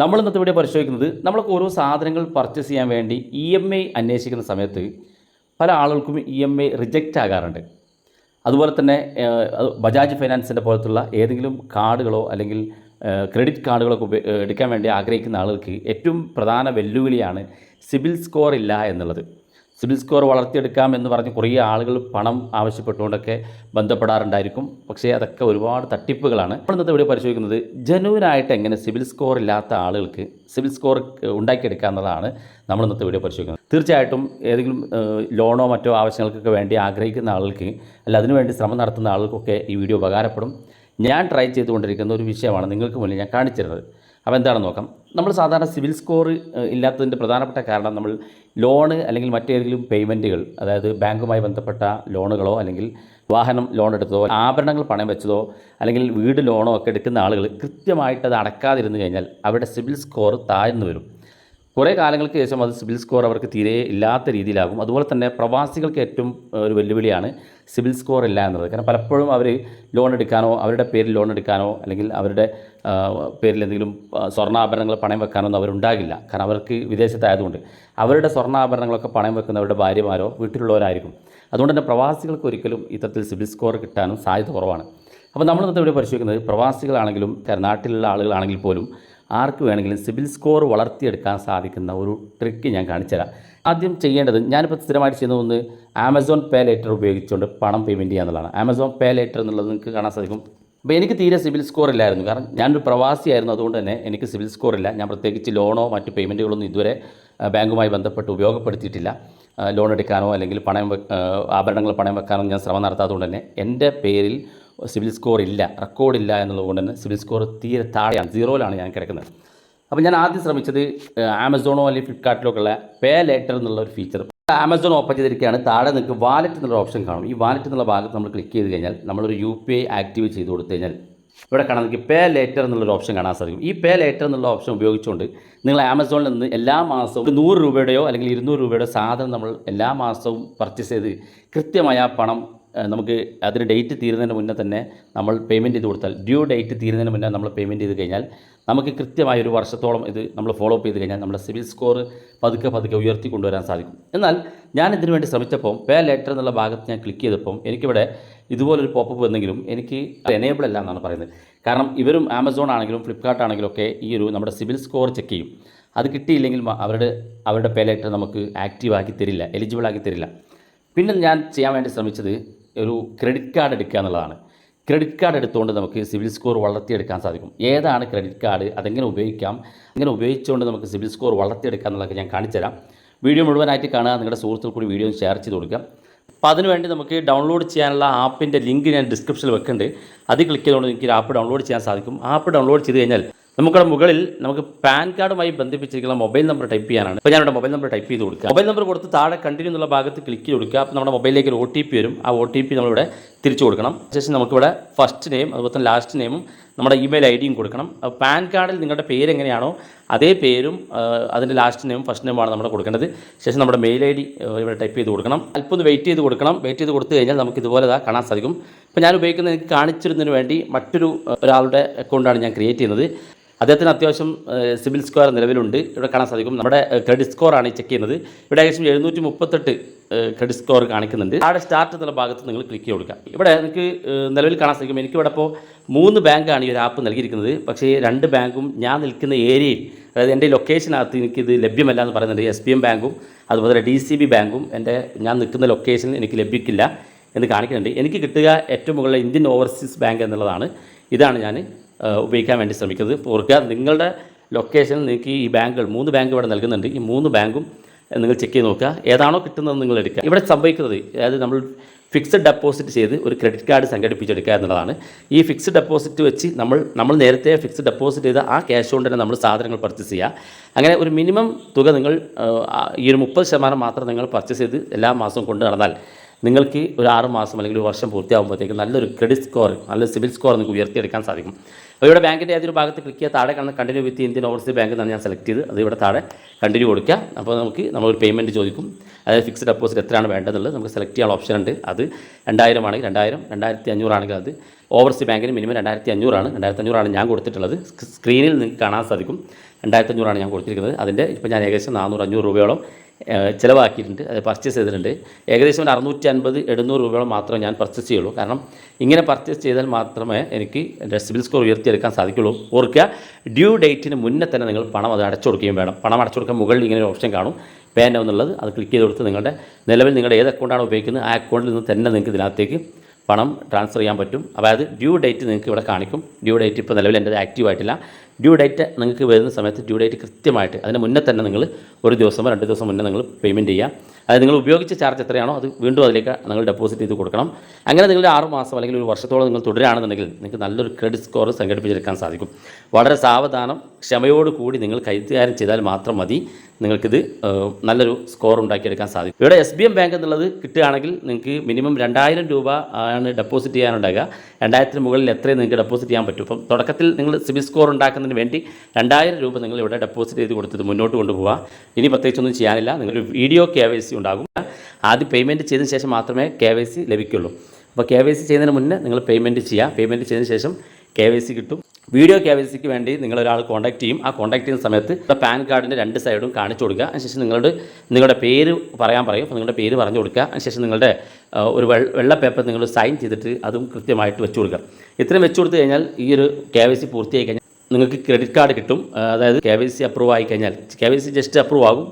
നമ്മൾ ഇന്നത്തെ വീഡിയോ പരിശോധിക്കുന്നത് നമ്മളൊക്കെ ഓരോ സാധനങ്ങൾ പർച്ചേസ് ചെയ്യാൻ വേണ്ടി EMI അന്വേഷിക്കുന്ന സമയത്ത് പല ആളുകൾക്കും EMI റിജക്റ്റ് ആകാറുണ്ട്. അതുപോലെ തന്നെ ബജാജ് ഫൈനാൻസിൻ്റെ പോലത്തുള്ള ഏതെങ്കിലും കാർഡുകളോ അല്ലെങ്കിൽ ക്രെഡിറ്റ് കാർഡുകളൊക്കെ എടുക്കാൻ വേണ്ടി ആഗ്രഹിക്കുന്ന ആളുകൾക്ക് ഏറ്റവും പ്രധാന വെല്ലുവിളിയാണ് സിബിൽ സ്കോർ ഇല്ല എന്നുള്ളത്. സിബിൽ സ്കോർ വളർത്തിയെടുക്കാം എന്ന് പറഞ്ഞ് കുറേ ആളുകൾ പണം ആവശ്യപ്പെട്ടുകൊണ്ടൊക്കെ ബന്ധപ്പെടാറുണ്ടായിരിക്കും. പക്ഷേ അതൊക്കെ ഒരുപാട് തട്ടിപ്പുകളാണ്. നമ്മൾ ഇന്നത്തെ ഇവിടെ പരിശോധിക്കുന്നത് ജനുവിനായിട്ട് എങ്ങനെ സിബിൽ സ്കോർ ഇല്ലാത്ത ആളുകൾക്ക് സിബിൽ സ്കോർ ഉണ്ടാക്കിയെടുക്കുക എന്നുള്ളതാണ് നമ്മൾ ഇന്നത്തെ വീഡിയോ പരിശോധിക്കുന്നത്. തീർച്ചയായിട്ടും ഏതെങ്കിലും ലോണോ മറ്റോ ആവശ്യങ്ങൾക്കൊക്കെ വേണ്ടി ആഗ്രഹിക്കുന്ന ആളുകൾക്ക് അല്ല അതിനുവേണ്ടി ശ്രമം നടത്തുന്ന ആളുകൾക്കൊക്കെ ഈ വീഡിയോ ഉപകാരപ്പെടും. ഞാൻ ട്രൈ ചെയ്തുകൊണ്ടിരിക്കുന്ന ഒരു വിഷയമാണ് നിങ്ങൾക്ക് മുന്നിൽ ഞാൻ കാണിച്ചിരുന്നത്. അപ്പോൾ എന്താണെന്ന് നോക്കാം. നമ്മൾ സാധാരണ സിബിൽ സ്കോർ ഇല്ലാത്തതിൻ്റെ പ്രധാനപ്പെട്ട കാരണം നമ്മൾ ലോണ് അല്ലെങ്കിൽ മറ്റേതെങ്കിലും പേയ്മെൻറ്റുകൾ, അതായത് ബാങ്കുമായി ബന്ധപ്പെട്ട ലോണുകളോ അല്ലെങ്കിൽ വാഹനം ലോൺ എടുത്തതോ ആഭരണങ്ങൾ പണയം വെച്ചതോ അല്ലെങ്കിൽ വീട് ലോണോ ഒക്കെ എടുക്കുന്ന ആളുകൾ കൃത്യമായിട്ട് അത് അടക്കാതിരുന്നു കഴിഞ്ഞാൽ അവരുടെ സിബിൽ സ്കോർ താഴ്ന്നു വരും. കുറേ കാലങ്ങൾക്ക് ശേഷം അത് സിബിൽ സ്കോർ അവർക്ക് തീരെ ഇല്ലാത്ത രീതിയിലാകും. അതുപോലെ തന്നെ പ്രവാസികൾക്ക് ഏറ്റവും ഒരു വെല്ലുവിളിയാണ് സിബിൽ സ്കോർ ഇല്ല എന്നുള്ളത്. കാരണം പലപ്പോഴും അവർ ലോൺ എടുക്കാനോ അവരുടെ പേരിൽ ലോൺ എടുക്കാനോ അല്ലെങ്കിൽ അവരുടെ പേരിൽ എന്തെങ്കിലും സ്വർണ്ണാഭരണങ്ങൾ പണയം വെക്കാനോ ഒന്നും അവരുണ്ടാകില്ല. കാരണം അവർക്ക് വിദേശത്തായതുകൊണ്ട് അവരുടെ സ്വർണ്ണാഭരണങ്ങളൊക്കെ പണയം വെക്കുന്നവരുടെ ഭാര്യമാരോ വീട്ടിലുള്ളവരായിരിക്കും. അതുകൊണ്ട് തന്നെ പ്രവാസികൾക്ക് ഒരിക്കലും ഇത്തരത്തിൽ സിബിൽ സ്കോർ കിട്ടാനും സാധ്യത കുറവാണ്. അപ്പോൾ നമ്മൾ ഇന്നത്തെ ഇവിടെ പരിശോധിക്കുന്നത് പ്രവാസികളാണെങ്കിലും നാട്ടിലുള്ള ആളുകളാണെങ്കിൽ പോലും ആർക്ക് വേണമെങ്കിലും സിബിൽ സ്കോർ വളർത്തിയെടുക്കാൻ സാധിക്കുന്ന ഒരു ട്രിക്ക് ഞാൻ കാണിച്ചുതരാം. ആദ്യം ചെയ്യേണ്ടത്, ഞാനിപ്പോൾ സ്ഥിരമായിട്ട് ചെയ്യുന്ന ഒന്ന് ആമസോൺ പേ ലേറ്റർ ഉപയോഗിച്ചുകൊണ്ട് പണം പേയ്മെൻറ്റ് ചെയ്യുക എന്നുള്ളതാണ്. ആമസോൺ പേ ലേറ്റർ എന്നുള്ളത് നിങ്ങൾക്ക് കാണാൻ സാധിക്കും. അപ്പോൾ എനിക്ക് തീരെ സിബിൽ സ്കോർ ഇല്ലായിരുന്നു. കാരണം ഞാനൊരു പ്രവാസിയായിരുന്നു. അതുകൊണ്ട് തന്നെ എനിക്ക് സിബിൽ സ്കോർ ഇല്ല. ഞാൻ പ്രത്യേകിച്ച് ലോണോ മറ്റ് പേയ്മെൻറ്റുകളൊന്നും ഇതുവരെ ബാങ്കുമായി ബന്ധപ്പെട്ട് ഉപയോഗപ്പെടുത്തിയിട്ടില്ല. ലോൺ എടുക്കാനോ അല്ലെങ്കിൽ ആഭരണങ്ങൾ പണയം വെക്കാനോ ഞാൻ ശ്രമം നടത്താത്തതുകൊണ്ട് തന്നെ എൻ്റെ പേരിൽ സിബിൽ സ്കോർ ഇല്ല, റെക്കോർഡില്ല എന്നുള്ളതുകൊണ്ട് തന്നെ സിബിൽ സ്കോർ തീരെ താഴെയാണ്, സീറോയിലാണ് ഞാൻ കിടക്കുന്നത്. അപ്പോൾ ഞാൻ ആദ്യം ശ്രമിച്ചത് ആമസോണോ അല്ലെങ്കിൽ ഫ്ലിപ്കാർട്ടിലൊക്കെ ഉള്ള പേ ലേറ്റർ എന്നുള്ള ഒരു ഫീച്ചർ. ആമസോൺ ഓപ്പൺ ചെയ്തിരിക്കുകയാണ്. താഴെ നിങ്ങൾക്ക് വാലറ്റ് എന്നുള്ള ഓപ്ഷൻ കാണും. ഈ വാലറ്റ് എന്നുള്ള ഭാഗത്ത് നമ്മൾ ക്ലിക്ക് ചെയ്ത് കഴിഞ്ഞാൽ നമ്മളൊരു UPI ആക്റ്റീവ് ചെയ്ത് കൊടുത്തു കഴിഞ്ഞാൽ ഇവിടെ കാണാൻ നിങ്ങൾക്ക് പേ ലേറ്റർ എന്നുള്ളൊരു ഓപ്ഷൻ കാണാൻ സാധിക്കും. ഈ പേ ലേറ്റർ എന്നുള്ള ഓപ്ഷൻ ഉപയോഗിച്ചുകൊണ്ട് നിങ്ങൾ ആമസോണിൽ നിന്ന് എല്ലാ മാസവും 100 രൂപയുടെയോ അല്ലെങ്കിൽ 200 രൂപയുടെ സാധനം നമ്മൾ എല്ലാ മാസവും പർച്ചേസ് ചെയ്ത് കൃത്യമായ പണം നമുക്ക് അതിന് ഡേറ്റ് തീരുന്നതിന് മുന്നേ തന്നെ നമ്മൾ പേയ്മെൻറ്റ് ചെയ്ത് കൊടുത്താൽ, ഡ്യൂ ഡേറ്റ് തീരുന്നതിന് മുന്നേ നമ്മൾ പേയ്മെൻറ്റ് ചെയ്ത് കഴിഞ്ഞാൽ നമുക്ക് കൃത്യമായ ഒരു വർഷത്തോളം ഇത് നമ്മൾ ഫോളോ അപ്പ് ചെയ്ത് കഴിഞ്ഞാൽ നമ്മുടെ സിബിൽ സ്കോർ പതുക്കെ ഉയർത്തി കൊണ്ടുവരാൻ സാധിക്കും. എന്നാൽ ഞാൻ ഇതിനു വേണ്ടി ശ്രമിച്ചപ്പോൾ പേ ലേറ്റർ എന്നുള്ള ഭാഗത്ത് ഞാൻ ക്ലിക്ക് ചെയ്തപ്പം എനിക്കിവിടെ ഇതുപോലൊരു പോപ്പപ്പ് വന്നെങ്കിലും എനിക്ക് എനേബിൾ അല്ല എന്നാണ് പറയുന്നത്. കാരണം ഇവരും ആമസോൺ ആണെങ്കിലും ഫ്ലിപ്കാർട്ട് ആണെങ്കിലും ഒക്കെ ഈ ഒരു നമ്മുടെ സിബിൽ സ്കോർ ചെക്ക് ചെയ്യും. അത് കിട്ടിയില്ലെങ്കിൽ അവരുടെ പേ ലേറ്റർ നമുക്ക് ആക്റ്റീവ് ആക്കി തരില്ല, എലിജിബിൾ ആക്കി തരില്ല. പിന്നെ ഞാൻ ചെയ്യാൻ വേണ്ടി ശ്രമിച്ചത് ഒരു ക്രെഡിറ്റ് കാർഡ് എടുക്കുക എന്നുള്ളതാണ്. ക്രെഡിറ്റ് കാർഡ് എടുത്തുകൊണ്ട് നമുക്ക് സിബിൽ സ്കോർ വളർത്തിയെടുക്കാൻ സാധിക്കും. ഏതാണ് ക്രെഡിറ്റ് കാർഡ്, അതെങ്ങനെ ഉപയോഗിക്കാം, അങ്ങനെ ഉപയോഗിച്ചുകൊണ്ട് നമുക്ക് സിബിൽ സ്കോർ വളർത്തിയെടുക്കുക എന്നുള്ളതൊക്കെ ഞാൻ കാണിച്ചുതരാം. വീഡിയോ മുഴുവനായിട്ട് കാണുക, നിങ്ങളുടെ സുഹൃത്തുക്കൾ കൂടി വീഡിയോ ഷെയർ ചെയ്ത് കൊടുക്കുക. അപ്പോൾ അതിനുവേണ്ടി നമുക്ക് ഡൗൺലോഡ് ചെയ്യാനുള്ള ആപ്പിൻ്റെ ലിങ്ക് ഞാൻ ഡിസ്ക്രിപ്ഷനിൽ വെക്കുന്നുണ്ട്. അത് ക്ലിക്ക് ചെയ്തുകൊണ്ട് നിങ്ങൾക്ക് ഈ ആപ്പ് ഡൗൺലോഡ് ചെയ്യാൻ സാധിക്കും. ആപ്പ് ഡൗൺലോഡ് ചെയ്ത് കഴിഞ്ഞാൽ നമുക്കവിടെ മുകളിൽ നമുക്ക് പാൻ കാർഡുമായി ബന്ധിപ്പിച്ചിരിക്കുന്ന മൊബൈൽ നമ്പർ ടൈപ്പ് ചെയ്യാനാണ്. അപ്പോൾ ഞാനിവിടെ മൊബൈൽ നമ്പർ ടൈപ്പ് ചെയ്ത് കൊടുക്കുക. മൊബൈൽ നമ്പർ കൊടുത്ത് താഴെ കണ്ടിന്യൂ എന്നുള്ള ഭാഗത്ത് ക്ലിക്ക് ചെയ്ത് കൊടുക്കുക. അപ്പോൾ നമ്മുടെ മൊബൈലിലേക്ക് ഒരു OTP വരും. ആ OTP നമ്മളിവിടെ തിരിച്ചു കൊടുക്കണം. ശേഷം നമുക്കിവിടെ ഫസ്റ്റ് നെയിം അതുപോലെ തന്നെ ലാസ്റ്റ് നെയിമും നമ്മുടെ ഇമെയിൽ ID യും കൊടുക്കണം. പാൻ കാർഡിൽ നിങ്ങളുടെ പേര് എങ്ങനെയാണോ അതേ പേരും അതിൻ്റെ ലാസ്റ്റ് നെയിമും ഫസ്റ്റ് നെയിമാണ് നമ്മൾ കൊടുക്കേണ്ടത്. ശേഷം നമ്മുടെ മെയിൽ ID ഇവിടെ ടൈപ്പ് ചെയ്ത് കൊടുക്കണം. അല്പം ഒന്ന് വെയിറ്റ് ചെയ്ത് കൊടുക്കണം. വെയിറ്റ് ചെയ്ത് കൊടുത്തു കഴിഞ്ഞാൽ നമുക്ക് ഇതുപോലെ കാണാൻ സാധിക്കും. ഇപ്പോൾ ഞാൻ ഉപയോഗിക്കുന്നത് എനിക്ക് കാണിച്ചിരുന്നതിന് വേണ്ടി ഒരാളുടെ അക്കൗണ്ടാണ് ഞാൻ ക്രിയേറ്റ് ചെയ്യുന്നത്. അദ്ദേഹത്തിന് അത്യാവശ്യം സിബിൽ സ്കോർ നിലവിലുണ്ട്. ഇവിടെ കാണാൻ സാധിക്കും. നമ്മുടെ ക്രെഡിറ്റ് സ്കോറാണ് ചെക്ക് ചെയ്യുന്നത്. ഇവിടെ ഏകദേശം 738 ക്രെഡിറ്റ് സ്കോർ കാണിക്കുന്നുണ്ട്. അവിടെ സ്റ്റാർട്ട് എന്നുള്ള ഭാഗത്ത് നിങ്ങൾ ക്ലിക്ക് ചെയ്ത് കൊടുക്കുക. ഇവിടെ നിങ്ങൾക്ക് നിലവിൽ കാണാൻ സാധിക്കും. എനിക്കിവിടെ ഇപ്പോൾ 3 ബാങ്കാണ് ഈ ഒരു ആപ്പ് നൽകിയിരിക്കുന്നത്. പക്ഷേ 2 ബാങ്കും ഞാൻ നിൽക്കുന്ന ഏരിയയിൽ, അതായത് എൻ്റെ ലൊക്കേഷനകത്ത് എനിക്കിത് ലഭ്യമല്ല എന്ന് പറയുന്നുണ്ട്. SBM ബാങ്കും അതുപോലെ DCB ബാങ്കും ഞാൻ നിൽക്കുന്ന ലൊക്കേഷനിൽ എനിക്ക് ലഭിക്കില്ല എന്ന് കാണിക്കുന്നുണ്ട്. എനിക്ക് കിട്ടുക ഏറ്റവും മുകളിൽ ഇന്ത്യൻ ഓവർസീസ് ബാങ്ക് എന്നുള്ളതാണ്. ഇതാണ് ഞാൻ ഉപയോഗിക്കാൻ വേണ്ടി ശ്രമിക്കുന്നത്. ഓർക്കുക, നിങ്ങളുടെ ലൊക്കേഷനിൽ നിങ്ങൾക്ക് ഈ ബാങ്കുകൾ 3 ബാങ്ക് ഇവിടെ നൽകുന്നുണ്ട്. ഈ 3 ബാങ്കും നിങ്ങൾ ചെക്ക് ചെയ്ത് നോക്കുക. ഏതാണോ കിട്ടുന്നത് നിങ്ങൾ എടുക്കുക. ഇവിടെ സംഭവിക്കുന്നത്, അതായത് നമ്മൾ ഫിക്സഡ് ഡെപ്പോസിറ്റ് ചെയ്ത് ഒരു ക്രെഡിറ്റ് കാർഡ് സംഘടിപ്പിച്ചെടുക്കുക എന്നുള്ളതാണ്. ഈ ഫിക്സഡ് ഡെപ്പോസിറ്റ് വെച്ച് നമ്മൾ നേരത്തെ ഫിക്സഡ് ഡെപ്പോസിറ്റ് ചെയ്ത ആ ക്യാഷ് കൊണ്ട് തന്നെ നമ്മൾ സാധനങ്ങൾ പർച്ചേസ് ചെയ്യുക. അങ്ങനെ ഒരു മിനിമം തുക നിങ്ങൾ ഈ ഒരു 30% മാത്രം നിങ്ങൾ പർച്ചേസ് ചെയ്ത് എല്ലാ മാസവും കൊണ്ടു നടന്നാൽ നിങ്ങൾക്ക് ഒരു 6 മാസം അല്ലെങ്കിൽ ഒരു വർഷം പൂർത്തിയാകുമ്പോഴത്തേക്ക് നല്ലൊരു ക്രെഡിറ്റ് സ്കോർ, നല്ലൊരു സിബിൽ സ്കോർ നിങ്ങൾക്ക് ഉയർത്തിയെടുക്കാൻ സാധിക്കും. അപ്പോൾ ഇവിടെ ബാങ്കിൻ്റെ ഏതൊരു ഭാഗത്ത് ക്ലിക്ക് ചെയ്യുക. താഴെ കാണുന്ന കണ്ടിന്യൂ വിത്ത് ഇന്ത്യൻ ഓവർസീസ് ബാങ്ക് എന്നാണ് ഞാൻ സെലക്ട് ചെയ്ത്. അത് ഇവിടെ താഴെ കണ്ടിന്യൂ കൊടുക്കുക. അപ്പോൾ നമ്മളൊരു പേയ്മെൻറ്റ് ചോദിക്കും. അതായത് ഫിക്സ്ഡ് ഡെപ്പോസിറ്റ് എത്രയാണ് വേണ്ടതെന്നുള്ളത് നമുക്ക് സെലക്ട് ചെയ്യാനുള്ള ഓപ്ഷൻ ഉണ്ട്. അത് 2000 ആണെങ്കിൽ 2000, 2500 ആണെങ്കിൽ അത് ഓവർസീസ് ബാങ്കിന് മിനിമം 2500 ആണ്. 2500 ആണ് ഞാൻ കൊടുത്തിട്ടുള്ളത്. സ്ക്രീനിൽ നിങ്ങൾക്ക് കാണാൻ സാധിക്കും 2500 ഞാൻ കൊടുത്തിരിക്കുന്നത്. അതിൻ്റെ ഇപ്പോൾ ഞാൻ ഏകദേശം 400-500 രൂപയോളം ചിലവാക്കിയിട്ടുണ്ട്, അത് പർച്ചേസ് ചെയ്തിട്ടുണ്ട്. ഏകദേശം ഒരു 650-700 രൂപയോളം മാത്രമേ ഞാൻ പർച്ചേസ് ചെയ്യുള്ളൂ. കാരണം ഇങ്ങനെ പർച്ചേസ് ചെയ്താൽ മാത്രമേ എനിക്ക് എൻ്റെ സിബിൽ സ്കോർ ഉയർത്തിയെടുക്കാൻ സാധിക്കുള്ളൂ. ഓർക്കുക, ഡ്യൂ ഡേറ്റിന് മുന്നേ തന്നെ നിങ്ങൾ പണം അത് അടച്ചു കൊടുക്കുകയും വേണം. പണം അടച്ചു കൊടുക്കാൻ മുകളിൽ ഇങ്ങനെ ഒരു ഓപ്ഷൻ കാണും, പേ നൗ എന്നുള്ളത്. അത് ക്ലിക്ക് ചെയ്ത് കൊടുത്ത് നിങ്ങളുടെ നിലവിൽ നിങ്ങളുടെ ഏത് അക്കൗണ്ടാണ് ഉപയോഗിക്കുന്നത് ആ അക്കൗണ്ടിൽ നിന്ന് തന്നെ നിങ്ങൾക്ക് ഇതിനകത്തേക്ക് പണം ട്രാൻസ്ഫർ ചെയ്യാൻ പറ്റും. അതായത് ഡ്യൂ ഡേറ്റ് നിങ്ങൾക്ക് ഇവിടെ കാണിക്കും. ഡ്യൂ ഡേറ്റ് ഇപ്പോൾ നിലവിൽ എൻ്റെ ആക്റ്റീവ് ആയിട്ടില്ല. ഡ്യൂ ഡേറ്റ് നിങ്ങൾക്ക് വരുന്ന സമയത്ത് ഡ്യൂ ഡേറ്റ് കൃത്യമായിട്ട് അതിന് മുന്നേ തന്നെ നിങ്ങൾ ഒരു ദിവസമോ 2 ദിവസം മുന്നേ നിങ്ങൾ പേയ്മെൻറ്റ് ചെയ്യുക. അതായത് നിങ്ങൾ ഉപയോഗിച്ച ചാർജ് എത്രയാണോ അത് വീണ്ടും അതിലേക്ക് നിങ്ങൾ ഡെപ്പോസിറ്റ് ചെയ്ത് കൊടുക്കണം. അങ്ങനെ നിങ്ങൾ 6 മാസം അല്ലെങ്കിൽ ഒരു വർഷത്തോളം നിങ്ങൾ തുടരുകയാണെന്നുണ്ടെങ്കിൽ നിങ്ങൾക്ക് നല്ലൊരു ക്രെഡിറ്റ് സ്കോർ സംഘടിപ്പിച്ചെടുക്കാൻ സാധിക്കും. വളരെ സാവധാനം ക്ഷമയോടുകൂടി നിങ്ങൾ കൈകാര്യം ചെയ്താൽ മാത്രം മതി നിങ്ങൾക്കിത് നല്ലൊരു സ്കോർ ഉണ്ടാക്കിയെടുക്കാൻ സാധിക്കും. ഇവിടെ SBM ബാങ്ക് എന്നുള്ളത് കിട്ടുകയാണെങ്കിൽ നിങ്ങൾക്ക് മിനിമം 2000 രൂപ ആണ് ഡെപ്പോസിറ്റ് ചെയ്യാനുണ്ടാകുക. 2000-ന് മുകളിൽ എത്രയും നിങ്ങൾക്ക് ഡെപ്പോസിറ്റ് ചെയ്യാൻ പറ്റും. ഇപ്പം തുടക്കത്തിൽ നിങ്ങൾ സിബിൽ സ്കോർ ഉണ്ടാക്കുന്നതിന് വേണ്ടി 2000 രൂപ നിങ്ങൾ ഇവിടെ ഡെപ്പോസിറ്റ് ചെയ്ത് കൊടുത്തത് മുന്നോട്ട് കൊണ്ടുപോകുക. ഇനി പ്രത്യേകിച്ചൊന്നും ചെയ്യാനില്ല. നിങ്ങളൊരു വീഡിയോ KYC ഉണ്ടാകും. ആദ്യം പേയ്മെൻറ്റ് ചെയ്തതിന് ശേഷം മാത്രമേ KYC ലഭിക്കുള്ളൂ. അപ്പോൾ KYC ചെയ്യുന്നതിന് മുന്നേ നിങ്ങൾ പേയ്മെൻറ്റ് ചെയ്യുക. പേയ്മെൻറ്റ് ചെയ്തതിന് ശേഷം KYC കിട്ടും. വീഡിയോ KYCക്ക് വേണ്ടി നിങ്ങളൊരാൾ കോൺടാക്ട് ചെയ്യും. ആ കോൺടാക്ട് ചെയ്യുന്ന സമയത്ത് പാൻ കാർഡിൻ്റെ 2 സൈഡും കാണിച്ചു കൊടുക്കുക. അതിനുശേഷം നിങ്ങളുടെ പേര് പറയാൻ പറയും. അപ്പോൾ നിങ്ങളുടെ പേര് പറഞ്ഞു കൊടുക്കുക. അതിനുശേഷം നിങ്ങളുടെ ഒരു വെള്ള പേപ്പർ നിങ്ങൾ സൈൻ ചെയ്തിട്ട് അതും കൃത്യമായിട്ട് വെച്ച് കൊടുക്കുക. ഇത്രയും വെച്ച് കൊടുത്തു കഴിഞ്ഞാൽ ഈ ഒരു KYC പൂർത്തിയായി കഴിഞ്ഞാൽ നിങ്ങൾക്ക് ക്രെഡിറ്റ് കാർഡ് കിട്ടും. അതായത് KYC അപ്രൂവ് ആയി കഴിഞ്ഞാൽ KYC ജസ്റ്റ് അപ്രൂവ് ആകും.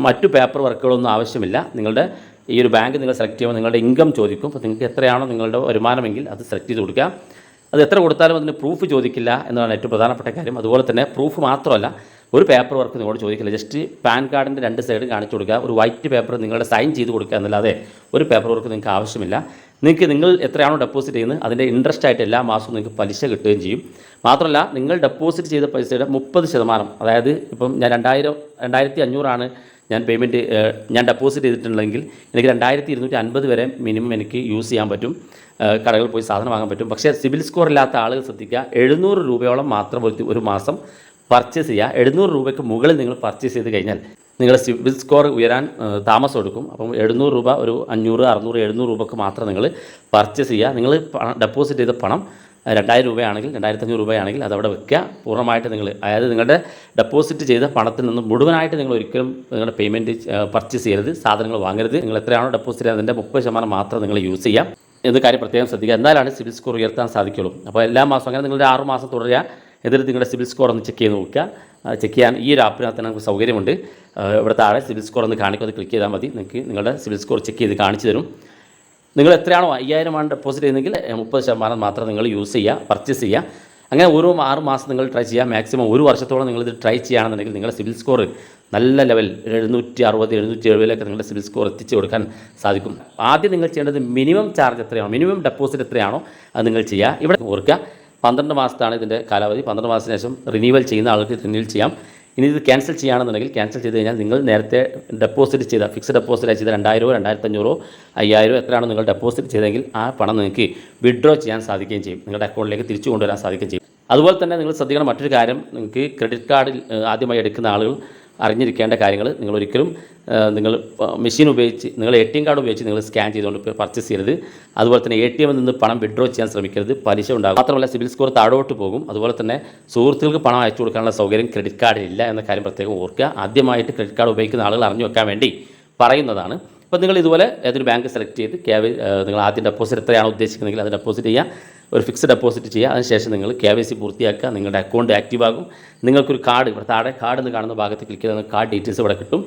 മറ്റു പേപ്പർ വർക്കുകളൊന്നും ആവശ്യമില്ല. നിങ്ങളുടെ ഈ ഒരു ബാങ്ക് നിങ്ങൾ സെലക്ട് ചെയ്യുമ്പോൾ നിങ്ങളുടെ ഇൻകം ചോദിക്കും. അപ്പോൾ നിങ്ങൾക്ക് എത്രയാണോ നിങ്ങളുടെ വരുമാനമെങ്കിൽ അത് സെലക്ട് ചെയ്ത് കൊടുക്കുക. അത് എത്ര കൊടുത്താലും അതിന് പ്രൂഫ് ചോദിക്കില്ല എന്നതാണ് ഏറ്റവും പ്രധാനപ്പെട്ട കാര്യം. അതുപോലെ തന്നെ പ്രൂഫ് മാത്രമല്ല, ഒരു പേപ്പർ വർക്ക് നിങ്ങളോട് ചോദിക്കില്ല. ജസ്റ്റ് പാൻ കാർഡിൻ്റെ 2 സൈഡ് കാണിച്ചു കൊടുക്കുക. ഒരു വൈറ്റ് പേപ്പർ നിങ്ങളുടെ സൈൻ ചെയ്ത് കൊടുക്കുക എന്നല്ലാതെ ഒരു പേപ്പർ വർക്ക് നിങ്ങൾക്ക് ആവശ്യമില്ല. നിങ്ങൾ എത്രയാണോ ഡെപ്പോസിറ്റ് ചെയ്യുന്നത് അതിൻ്റെ ഇൻട്രസ്റ്റ് ആയിട്ട് എല്ലാ മാസവും നിങ്ങൾക്ക് പലിശ കിട്ടുകയും ചെയ്യും. മാത്രമല്ല, നിങ്ങൾ ഡെപ്പോസിറ്റ് ചെയ്ത പൈസയുടെ 30%, അതായത് ഇപ്പം ഞാൻ 2500 ഞാൻ ഡെപ്പോസിറ്റ് ചെയ്തിട്ടുണ്ടെങ്കിൽ എനിക്ക് 2250 വരെ മിനിമം എനിക്ക് യൂസ് ചെയ്യാൻ പറ്റും. കടകളിൽ പോയി സാധനം വാങ്ങാൻ പറ്റും. പക്ഷേ സിബിൽ സ്കോർ ഇല്ലാത്ത ആളുകൾ ശ്രദ്ധിക്കുക, 700 രൂപയോളം മാത്രം ഒരു മാസം പർച്ചേസ് ചെയ്യുക. 700 രൂപയ്ക്ക് മുകളിൽ നിങ്ങൾ പർച്ചേസ് ചെയ്ത് കഴിഞ്ഞാൽ നിങ്ങളുടെ സിബിൽ സ്കോർ ഉയരാൻ താമസം എടുക്കും. അപ്പം 700 രൂപ, ഒരു 500, 600, 700 രൂപയ്ക്ക് മാത്രം നിങ്ങൾ പർച്ചേസ് ചെയ്യുക. നിങ്ങൾ ഡെപ്പോസിറ്റ് ചെയ്ത പണം 2000 രൂപയാണെങ്കിൽ 2500 രൂപയാണെങ്കിൽ അതവിടെ വെക്കുക. പൂർണ്ണമായിട്ട് അതായത് നിങ്ങളുടെ ഡെപ്പോസിറ്റ് ചെയ്ത പണത്തിൽ നിന്ന് മുഴുവനായിട്ട് നിങ്ങൾ ഒരിക്കലും നിങ്ങളുടെ പേയ്മെൻറ്റ് പർച്ചേസ് ചെയ്യരുത്, സാധനങ്ങൾ വാങ്ങരുത്. നിങ്ങൾ എത്രയാണോ ഡെപ്പോസിറ്റ് ചെയ്യുന്നത് അതിൻ്റെ 30% മാത്രം നിങ്ങൾ യൂസ് ചെയ്യാം എന്ന കാര്യം പ്രത്യേകം ശ്രദ്ധിക്കുക. എന്നാലാണ് സിബിൽ സ്കോർ ഉയർത്താൻ സാധിക്കുള്ളൂ. അപ്പോൾ എല്ലാ മാസം അങ്ങനെ നിങ്ങളുടെ 6 മാസം തുടരുക. എന്നിട്ട് നിങ്ങളുടെ സിബിൽ സ്കോർ ഒന്ന് ചെക്ക് ചെയ്ത് നോക്കുക. ചെക്ക് ചെയ്യാൻ ഈ ഒരു ആപ്പിനകത്ത് നമുക്ക് സൗകര്യമുണ്ട്. ഇവിടെ താഴെ സിബിൽ സ്കോർ ഒന്ന് കാണിക്കും, അത് ക്ലിക്ക് ചെയ്താൽ മതി. നിങ്ങൾക്ക് നിങ്ങളുടെ സിബിൽ സ്കോർ ചെക്ക് ചെയ്ത് കാണിച്ചു തരും. നിങ്ങൾ എത്രയാണോ 5000 ആണ് ഡെപ്പോസിറ്റ് ചെയ്യുന്നതെങ്കിൽ 30% മാത്രം നിങ്ങൾ യൂസ് ചെയ്യുക, പർച്ചേസ് ചെയ്യുക. അങ്ങനെ ഓരോ 6 മാസം നിങ്ങൾ ട്രൈ ചെയ്യുക. മാക്സിമം ഒരു വർഷത്തോളം നിങ്ങളിത് ട്രൈ ചെയ്യുകയാണെന്നുണ്ടെങ്കിൽ നിങ്ങളുടെ സിബിൽ സ്കോർ നല്ല ലെവൽ 760, 770 നിങ്ങളുടെ സിബിൽ സ്കോർ എത്തിച്ചു കൊടുക്കാൻ സാധിക്കും. ആദ്യം നിങ്ങൾ ചെയ്യേണ്ടത് മിനിമം ചാർജ് എത്രയാണോ, മിനിമം ഡെപ്പോസിറ്റ് എത്രയാണോ അത് നിങ്ങൾ ചെയ്യുക. ഇവിടെ ഓർക്കുക, 12 മാസത്താണ് ഇതിൻ്റെ കാലാവധി. 12 മാസത്തിന് ശേഷം റിന്യൂവൽ ചെയ്യുന്ന ആൾക്ക് റിന്യൂവൽ ചെയ്യാം. ഇനി ഇത് ക്യാൻസൽ ചെയ്യുകയാണെന്നുണ്ടെങ്കിൽ ക്യാൻസൽ ചെയ്ത് കഴിഞ്ഞാൽ നിങ്ങൾ നേരത്തെ ഡെപ്പോസിറ്റ് ചെയ്ത ഫിക്സ്ഡ് ഡെപ്പോസിറ്റ് ചെയ്ത 2000, 2500, 5000 എത്രയാണോ നിങ്ങൾ ഡെപ്പോസിറ്റ് ചെയ്തെങ്കിൽ ആ പണം നിങ്ങൾക്ക് വിഡ്രോ ചെയ്യാൻ സാധിക്കുകയും ചെയ്യും. നിങ്ങളുടെ അക്കൗണ്ടിലേക്ക് തിരിച്ചു കൊണ്ടുവരാൻ സാധിക്കുകയും ചെയ്യും. അതുപോലെ തന്നെ നിങ്ങൾ ശ്രദ്ധിക്കണം മറ്റൊരു കാര്യം, നിങ്ങൾക്ക് ക്രെഡിറ്റ് കാർഡിൽ ആദ്യമായി എടുക്കുന്ന ആളുകൾ അറിഞ്ഞിരിക്കേണ്ട കാര്യങ്ങൾ, നിങ്ങളൊരിക്കലും നിങ്ങൾ മെഷീൻ ഉപയോഗിച്ച് നിങ്ങൾ ATM കാർഡ് ഉപയോഗിച്ച് നിങ്ങൾ സ്കാൻ ചെയ്തുകൊണ്ട് പർച്ചേസ് ചെയ്യരുത്. അതുപോലെ തന്നെ ATM നിന്ന് പണം വിഡ്രോ ചെയ്യാൻ ശ്രമിക്കരുത്, പലിശ ഉണ്ടാകും. മാത്രമല്ല സിബിൽ സ്കോർ താഴോട്ട് പോകും. അതുപോലെ തന്നെ സുഹൃത്തുക്കൾക്ക് പണം അയച്ചു കൊടുക്കാനുള്ള സൗകര്യം ക്രെഡിറ്റ് കാർഡിലില്ല എന്ന കാര്യം പ്രത്യേകം ഓർക്കുക. ആദ്യമായിട്ട് ക്രെഡിറ്റ് കാർഡ് ഉപയോഗിക്കുന്ന ആളുകൾ അറിഞ്ഞു വെക്കാൻ വേണ്ടി പറയുന്നതാണ്. അപ്പോൾ നിങ്ങൾ ഇതുപോലെ ഏതൊരു ബാങ്ക് സെലക്ട് ചെയ്ത് നിങ്ങൾ ആദ്യം ഡെപ്പോസിറ്റ് എത്രയാണോ ഉദ്ദേശിക്കുന്നതെങ്കിൽ അത് ഡെപ്പോസിറ്റ് ചെയ്യുക, ഒരു ഫിക്സ്ഡ് ഡെപ്പോസിറ്റ് ചെയ്യുക. അതിനുശേഷം നിങ്ങൾ KYC പൂർത്തിയാക്കുക, നിങ്ങളുടെ അക്കൗണ്ട് ആക്റ്റീവ് ആകും. നിങ്ങൾക്കൊരു കാർഡ് ഇവിടെ താഴെ കാർഡ് എന്ന് കാണുന്ന ഭാഗത്ത് ക്ലിക്ക് ചെയ്താൽ കാർഡ് ഡീറ്റെയിൽസ് ഇവിടെ കിട്ടും.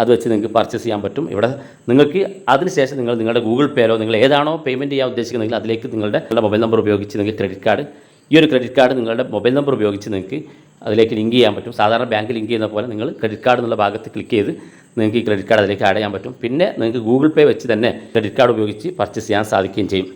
അത് വെച്ച് നിങ്ങൾക്ക് പർച്ചേസ് ചെയ്യാൻ പറ്റും. ഇവിടെ നിങ്ങൾക്ക് അതിനുശേഷം നിങ്ങളുടെ ഗൂഗിൾ പേയിലോ നിങ്ങൾ ഏതാണോ പേയ്മെൻറ്റ് ചെയ്യാൻ ഉദ്ദേശിക്കുന്നതെങ്കിൽ അതിലേക്ക് നിങ്ങളുടെ മൊബൈൽ നമ്പർ ഉപയോഗിച്ച് നിങ്ങൾക്ക് ക്രെഡിറ്റ് കാർഡ്, ഈ ഒരു ക്രെഡിറ്റ് കാർഡ് നിങ്ങളുടെ മൊബൈൽ നമ്പർ ഉപയോഗിച്ച് നിങ്ങൾക്ക് അതിലേക്ക് ലിങ്ക് ചെയ്യാൻ പറ്റും. സാധാരണ ബാങ്ക് ലിങ്ക് ചെയ്യുന്ന പോലെ നിങ്ങൾ ക്രെഡിറ്റ് കാർഡ് എന്നുള്ള ഭാഗത്ത് ക്ലിക്ക് ചെയ്ത് നിങ്ങൾക്ക് ഈ ക്രെഡിറ്റ് കാർഡ് അതിലേക്ക് ആഡ് ചെയ്യാൻ പറ്റും. പിന്നെ നിങ്ങൾക്ക് ഗൂഗിൾ പേ വെച്ച് തന്നെ ക്രെഡിറ്റ് കാർഡ് ഉപയോഗിച്ച് പർച്ചേസ് ചെയ്യാൻ സാധിക്കുകയും ചെയ്യും.